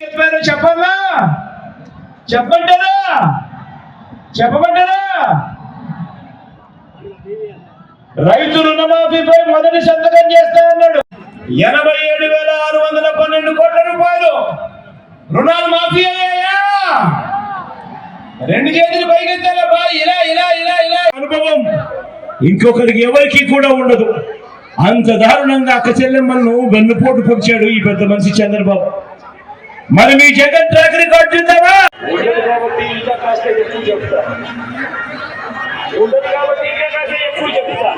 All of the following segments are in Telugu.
చెప్పారు చెప్పాలా చెప్పంటారా చెప్పమంటారా? రైతు రుణమాఫీపై మొదటి సంతకం చేస్తా అన్నాడు. 87,612 కోట్ల రూపాయలు రుణాలు మాఫీ అయ్యాయా? రెండు చేతులు పైకెత్తాలా బా? ఇలా ఇలా ఇలా ఇలా అనుభవం ఇంకొకరికి ఎవరికి కూడా ఉండదు. అంత దారుణంగా అక్క చెల్లెమ్మలను వెన్నుపోటు పొడిచాడు ఈ పెద్ద మనిషి చంద్రబాబు. మరి మీ జగన్ ట్రాక్ రికార్డ్ చూద్దామా? కాబట్టి ఇంకా కాస్త ఎక్కువ చెప్తా, ఉండదు కాబట్టి ఇంకా కాస్త ఎక్కువ చెప్తా.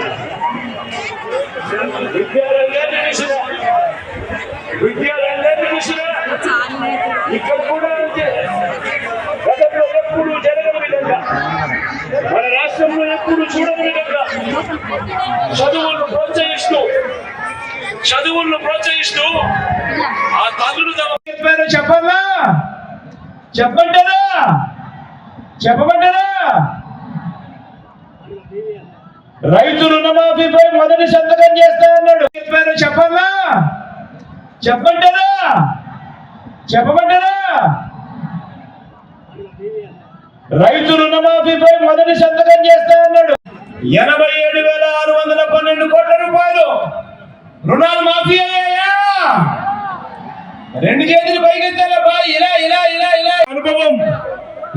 విద్యారంగాన్ని చూసినా ఇక్కడ కూడా అంతే. గతంలో ఎప్పుడు జరగని విధంగా, మన రాష్ట్రంలో ఎప్పుడు చూడని విధంగా చదువులను ప్రోత్సహిస్తూ ఆ తల్లులు చెప్పారు చెప్పాలా చెప్పంటారా చెప్పమంటారా? రైతు రుణమాఫీపై మొదటి సంతకం చేస్తా అన్నాడు. చెప్పారు చెప్పాలా చెప్పంటారా చెప్పమంటారా? రైతు రుణమాఫీపై మొదటి సంతకం చేస్తా అన్నాడు. 87,612 కోట్ల రూపాయలు రుణాలు మాఫీ అయ్యాయా? రెండు చేతులు పైకెత్తాలా బా? ఇలా ఇలా ఇలా ఇలా అనుభవం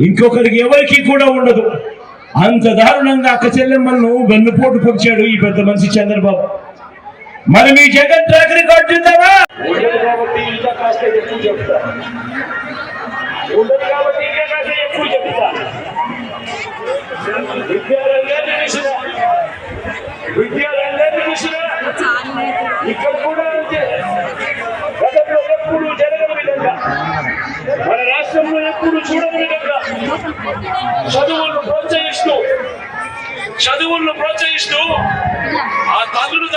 ఇంకొకరికి ఎవరికి కూడా ఉండదు. అంత దారుణంగా అక్క చెల్లెమ్మలను వెన్నుపోటు పొడిచాడు ఈ పెద్ద మనిషి చంద్రబాబు. మరి మీ జగన్ ట్రాక్ రికార్డ్ చూద్దామా? కాబట్టి ఇంకా కాస్త ఎక్కువ చెప్తా, ఉండదు కాబట్టి ఇంకా కాస్త ఎక్కువ చెప్తా. విద్యారంగాన్ని చూసినా ఇక్కడ కూడా అంతే. గతంలో ఎప్పుడు జరగని విధంగా, మన రాష్ట్రంలో ఎప్పుడు చూడని విధంగా చదువులను ప్రోత్సహిస్తూ ఆ తల్లులు